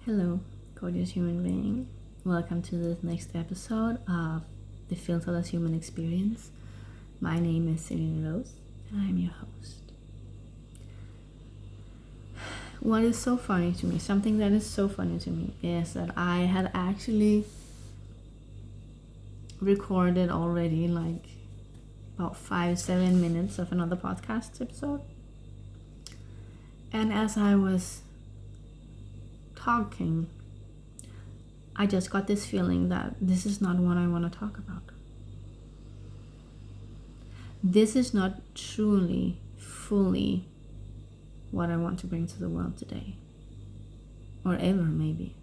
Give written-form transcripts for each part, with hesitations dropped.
Hello, gorgeous human being. Welcome to this next episode of the FilterIess Human Experience. My name is Celine Rose, and I'm your host. What is so funny to me, something that is so funny to me, is that I had actually recorded already like about 5-7 minutes of another podcast episode. And as I was talking, I just got this feeling that this is not what I want to talk about. This is not truly, fully what I want to bring to the world today. Or ever, maybe.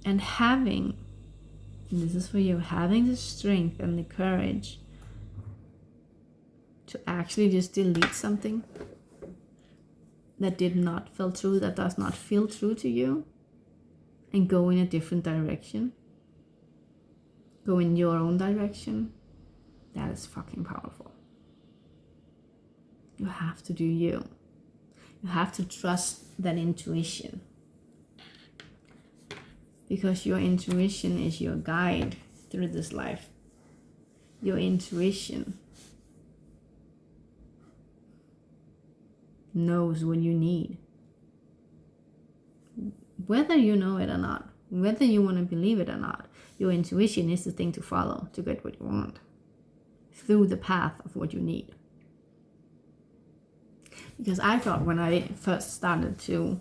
And having, and this is for you, having the strength and the courage to actually just delete something that did not feel true, that does not feel true to you, and go in a different direction, go in your own direction, that is fucking powerful. You have to do you. You have to trust that intuition, because your intuition is your guide through this life. Your intuition knows what you need. Whether you know it or not, whether you want to believe it or not, your intuition is the thing to follow to get what you want through the path of what you need. Because I thought when I first started to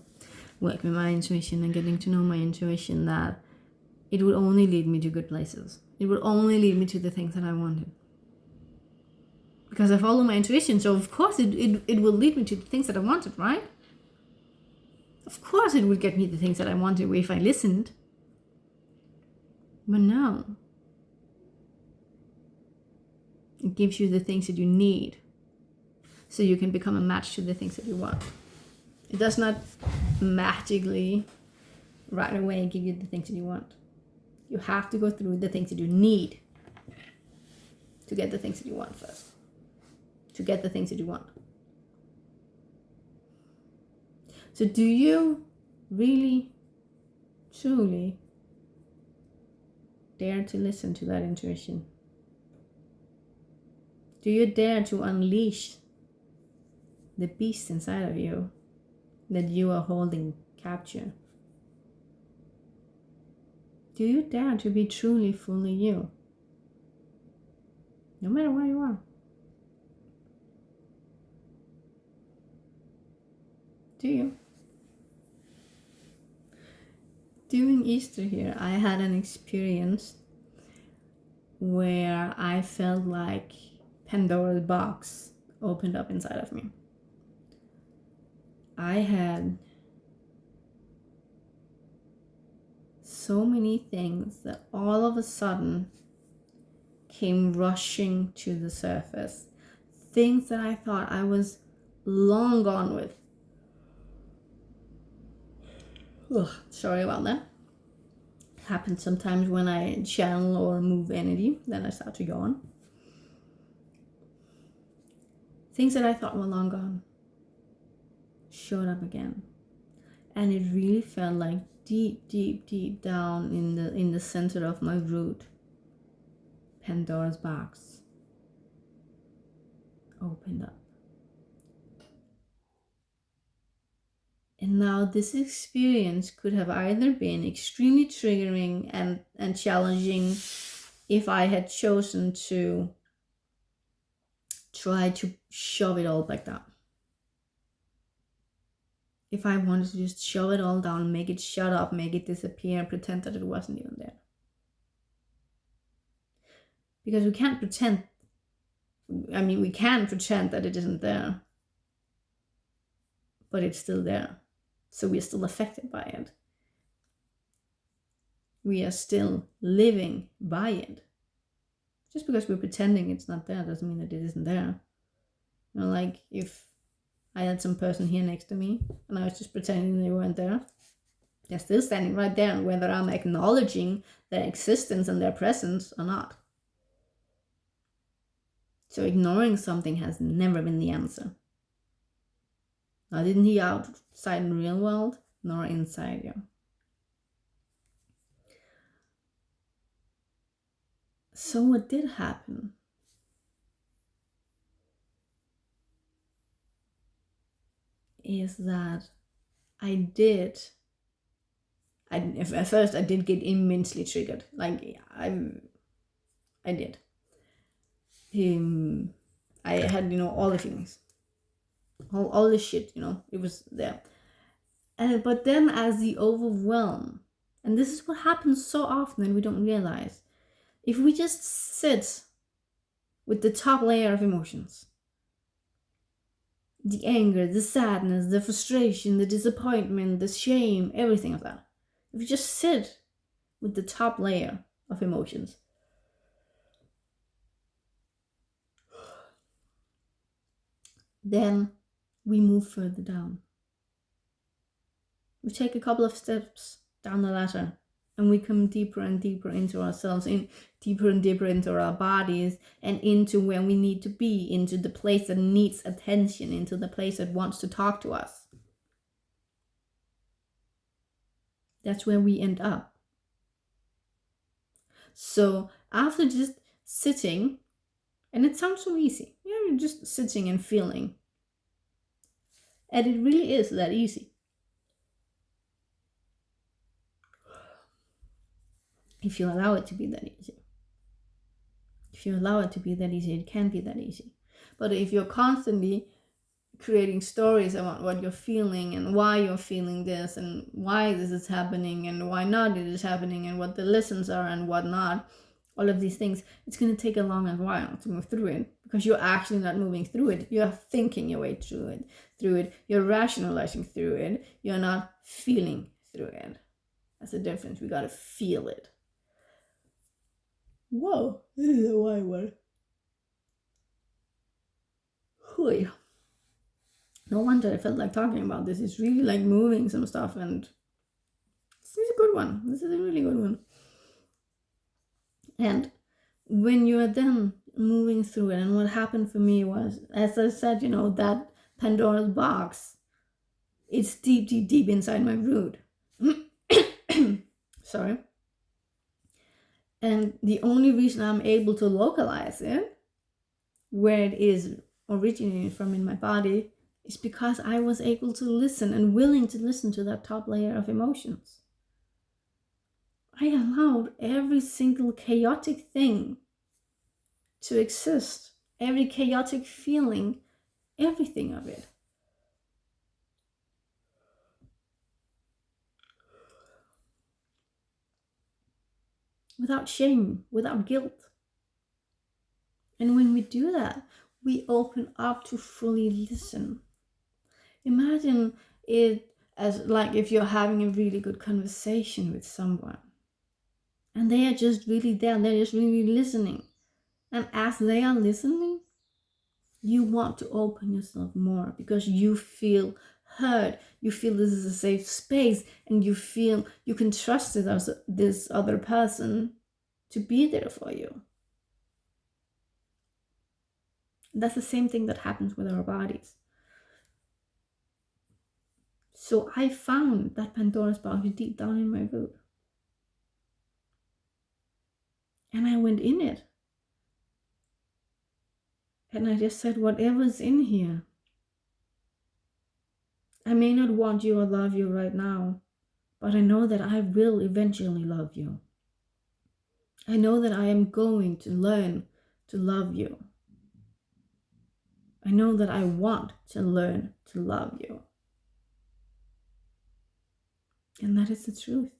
work with my intuition and getting to know my intuition that it would only lead me to good places. It would only lead me to the things that I wanted. Because I follow my intuition, so of course it will lead me to the things that I wanted, right? Of course it would get me the things that I wanted if I listened. But no. It gives you the things that you need so you can become a match to the things that you want. It does not magically right away give you the things that you want. You have to go through the things that you need to get the things that you want first. To get the things that you want. So do you really, truly dare to listen to that intuition? Do you dare to unleash the beast inside of you that you are holding capture? Do you dare to be truly, fully you? No matter where you are. Do you? During Easter here, I had an experience where I felt like Pandora's box opened up inside of me. I had so many things that all of a sudden came rushing to the surface. Things that I thought I was long gone with. Ugh, sorry about that. It happens sometimes when I channel or move energy, then I start to yawn. Things that I thought were long gone showed up again. And it really felt like deep down in the center of my root, Pandora's box opened up. And now this experience could have either been extremely triggering and challenging if I had chosen to try to shove it all back down. If I wanted to just shove it all down, make it shut up, make it disappear, pretend that it wasn't even there. Because we can't pretend, we can pretend that it isn't there, but it's still there. So we're still affected by it. We are still living by it. Just because we're pretending it's not there doesn't mean that it isn't there. Like if I had some person here next to me and I was just pretending they weren't there, they're still standing right there, whether I'm acknowledging their existence and their presence or not. So ignoring something has never been the answer. I didn't hear out outside the real world nor inside you. So what did happen is that at first I did get immensely triggered. Like I did. I had, all the feelings, all the shit, it was there. But then as the overwhelm, and this is what happens so often and we don't realize, if we just sit with the top layer of emotions, the anger, the sadness, the frustration, the disappointment, the shame, everything of that, if we just sit with the top layer of emotions, then we move further down. We take a couple of steps down the ladder and we come deeper and deeper into ourselves, deeper and deeper into our bodies, and into where we need to be, into the place that needs attention, into the place that wants to talk to us. That's where we end up. So after just sitting, and it sounds so easy, you're just sitting and feeling, and it really is that easy. If you allow it to be that easy. If you allow it to be that easy, it can be that easy. But if you're constantly creating stories about what you're feeling and why you're feeling this and why this is happening and why not it is happening and what the lessons are and what not, all of these things, it's going to take a long while to move through it, because you're actually not moving through it. You're thinking your way through it. You're rationalizing through it. You're not feeling through it. That's the difference. We got to feel it. Whoa, this is a wide one. Hui. No wonder I felt like talking about this. It's really like moving some stuff, and this is a good one. This is a really good one. And when you are then moving through it, and what happened for me was, as I said, that Pandora's box, it's deep, deep, deep inside my root. Sorry. And the only reason I'm able to localize it, where it is originating from in my body, is because I was able to listen and willing to listen to that top layer of emotions. I allowed every single chaotic thing to exist, every chaotic feeling, everything of it. Without shame, without guilt. And when we do that, we open up to fully listen. Imagine it as like if you're having a really good conversation with someone, and they are just really there, they're just really listening. And as they are listening, you want to open yourself more because you feel heard. You feel this is a safe space, and you feel you can trust this other person to be there for you. That's the same thing that happens with our bodies. So I found that Pandora's box deep down in my root. And I went in it. And I just said, whatever's in here. I may not want you or love you right now, but I know that I will eventually love you. I know that I am going to learn to love you. I know that I want to learn to love you. And that is the truth.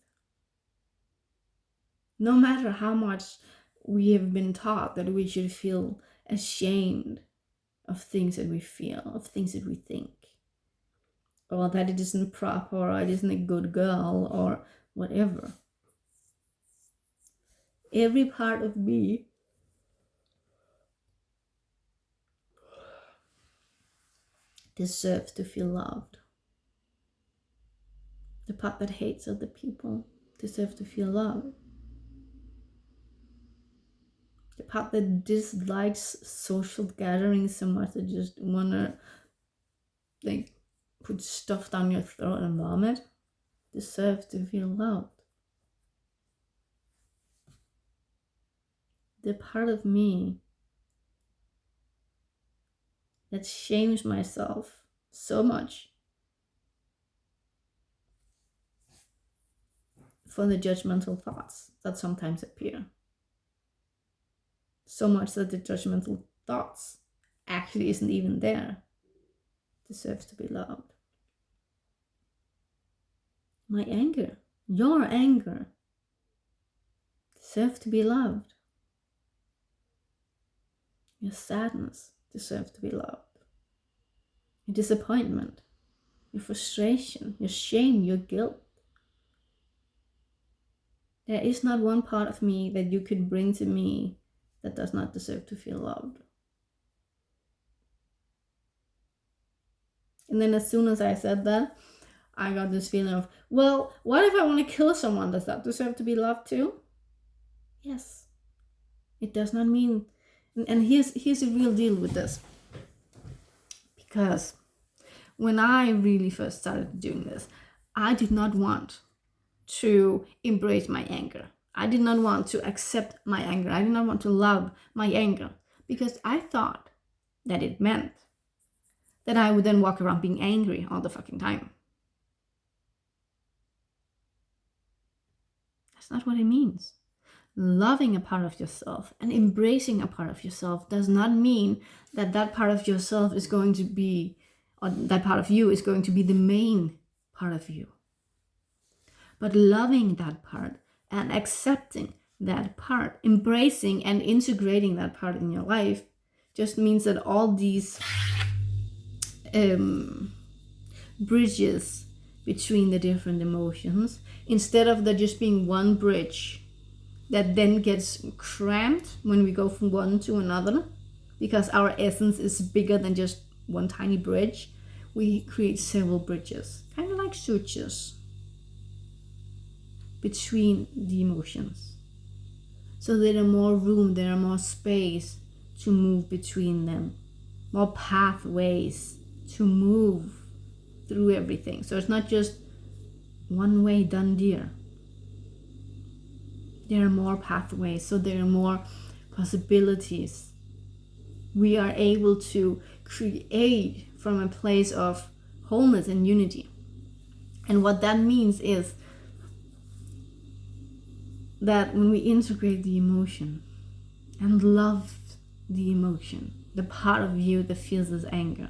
No matter how much we have been taught that we should feel ashamed of things that we feel, of things that we think, or that it isn't proper, or it isn't a good girl, or whatever. Every part of me deserves to feel loved. The part that hates other people deserves to feel loved. The part that dislikes social gatherings so much that just wanna put stuff down your throat and vomit deserve to feel loved. The part of me that shames myself so much for the judgmental thoughts that sometimes appear. So much that the judgmental thoughts actually isn't even there, deserves to be loved. My anger, your anger, deserves to be loved. Your sadness deserves to be loved. Your disappointment, your frustration, your shame, your guilt. There is not one part of me that you could bring to me that does not deserve to feel loved. And then as soon as I said that, I got this feeling of, well, what if I want to kill someone? Does that deserve to be loved too? Yes. It does not mean, and here's a real deal with this. Because when I really first started doing this, I did not want to embrace my anger. I did not want to accept my anger. I did not want to love my anger, because I thought that it meant that I would then walk around being angry all the fucking time. That's not what it means. Loving a part of yourself and embracing a part of yourself does not mean that that part of yourself is going to be, or that part of you is going to be the main part of you. But loving that part and accepting that part, embracing and integrating that part in your life, just means that all these bridges between the different emotions, instead of there just being one bridge that then gets cramped when we go from one to another, because our essence is bigger than just one tiny bridge, we create several bridges, kind of like sutures between the emotions. So there are more room, there are more space to move between them, more pathways to move through everything. So it's not just one way done deal. There are more pathways, so there are more possibilities. We are able to create from a place of wholeness and unity. And what that means is that when we integrate the emotion and love the emotion, the part of you that feels this anger,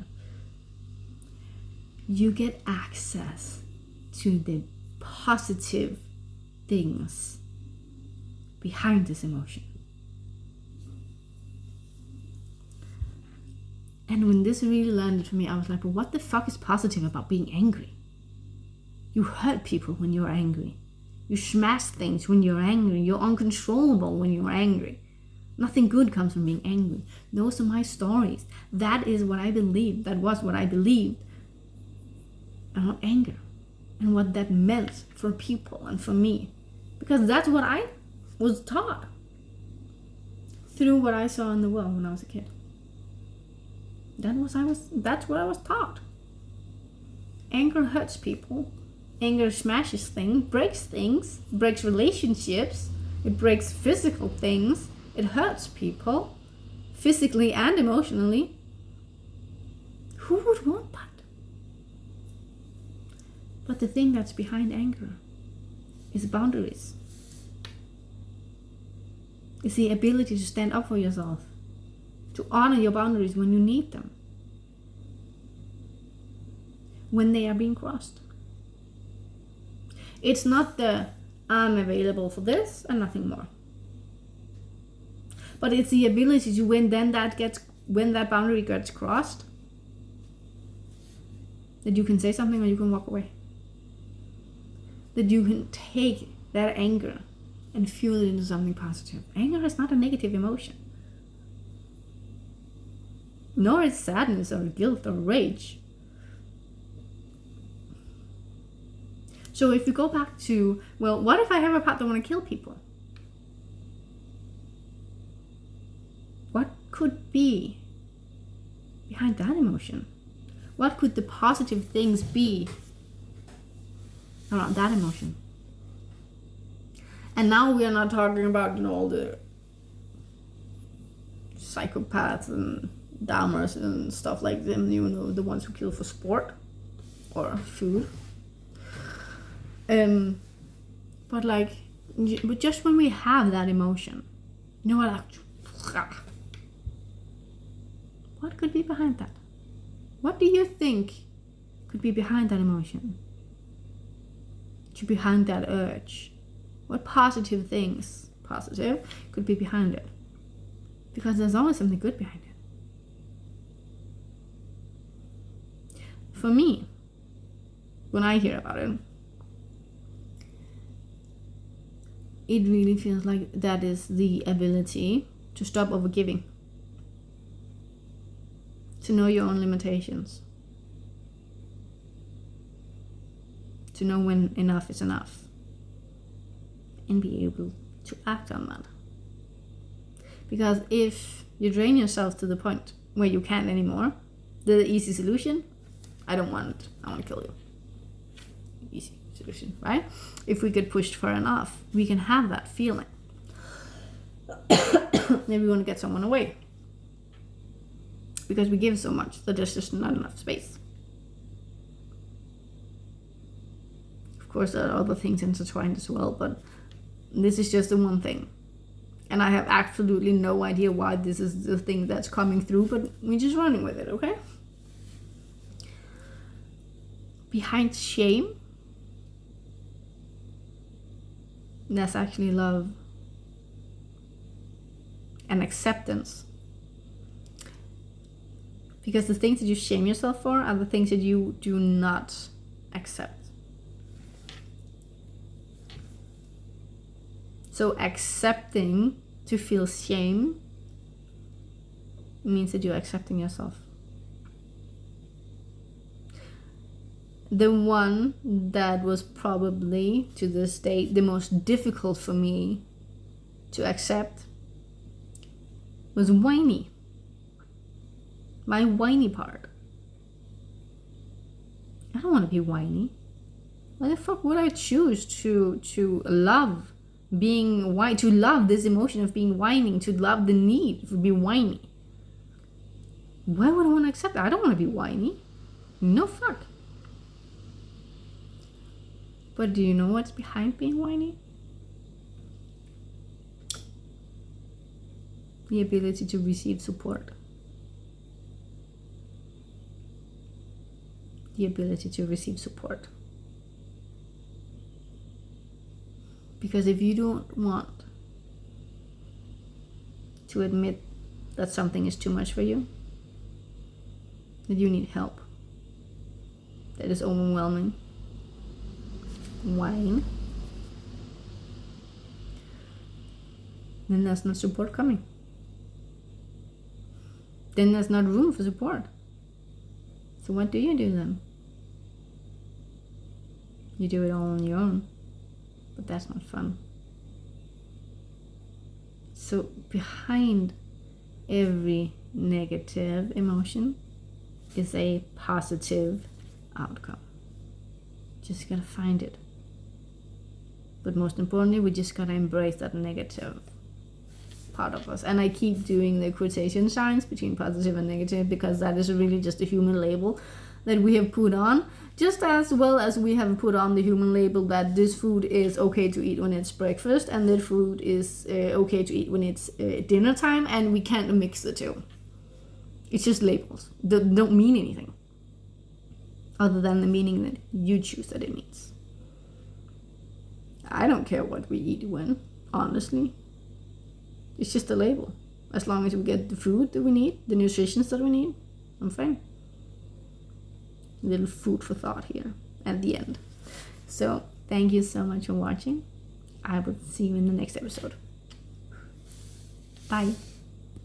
you get access to the positive things behind this emotion. And when this really landed for me, I was like, but what the fuck is positive about being angry? You hurt people when you're angry. You smash things when you're angry. You're uncontrollable when you're angry. Nothing good comes from being angry. Those are my stories. That is what I believed. That was what I believed about anger and what that meant for people and for me. Because that's what I was taught through what I saw in the world when I was a kid. That's what I was taught. Anger hurts people. Anger smashes things, breaks relationships, it breaks physical things, it hurts people, physically and emotionally. Who would want that? But the thing that's behind anger is boundaries. It's the ability to stand up for yourself, to honor your boundaries when you need them, when they are being crossed. It's not the I'm available for this and nothing more. But it's the ability to when that boundary gets crossed, that you can say something or you can walk away. That you can take that anger and fuel it into something positive. Anger is not a negative emotion. Nor is sadness or guilt or rage. So if you go back to, well, what if I have a part that want to kill people? What could be behind that emotion? What could the positive things be around that emotion? And now we are not talking about, all the psychopaths and Dahmers and stuff like them, the ones who kill for sport or food. But just when we have that emotion, what could be behind that? What do you think could be behind that emotion? Behind that urge? What positive things, could be behind it? Because there's always something good behind it. For me, when I hear about it, it really feels like that is the ability to stop overgiving. To know your own limitations. To know when enough is enough. And be able to act on that. Because if you drain yourself to the point where you can't anymore, the easy solution, I don't want it. I want to kill you. Easy solution, right? If we get pushed far enough, we can have that feeling. Maybe we want to get someone away. Because we give so much that there's just not enough space. Of course, there are other things intertwined as well, but this is just the one thing. And I have absolutely no idea why this is the thing that's coming through, but we're just running with it, okay? Behind shame, that's actually love and acceptance. Because the things that you shame yourself for are the things that you do not accept. So accepting to feel shame means that you're accepting yourself. The one that was probably, to this day, the most difficult for me to accept was whiny. My whiny part. I don't want to be whiny. Why the fuck would I choose to love being whiny, to love this emotion of being whining, to love the need to be whiny? Why would I want to accept that? I don't want to be whiny. No fuck. But do you know what's behind being whiny? The ability to receive support. The ability to receive support. Because if you don't want to admit that something is too much for you, that you need help, that is overwhelming, whine, then there's no support coming. Then there's not room for support. So what do you do then? You do it all on your own. But that's not fun. So behind every negative emotion is a positive outcome. Just gotta find it. But most importantly, we just gotta embrace that negative part of us. And I keep doing the quotation signs between positive and negative because that is really just a human label that we have put on, just as well as we have put on the human label that this food is okay to eat when it's breakfast and that food is okay to eat when it's dinner time, and we can't mix the two. It's just labels that don't mean anything other than the meaning that you choose that it means. I don't care what we eat when, honestly. It's just a label. As long as we get the food that we need, the nutrition that we need, I'm fine. Little food for thought here at the end. So thank you so much for watching. I will see you in the next episode. Bye.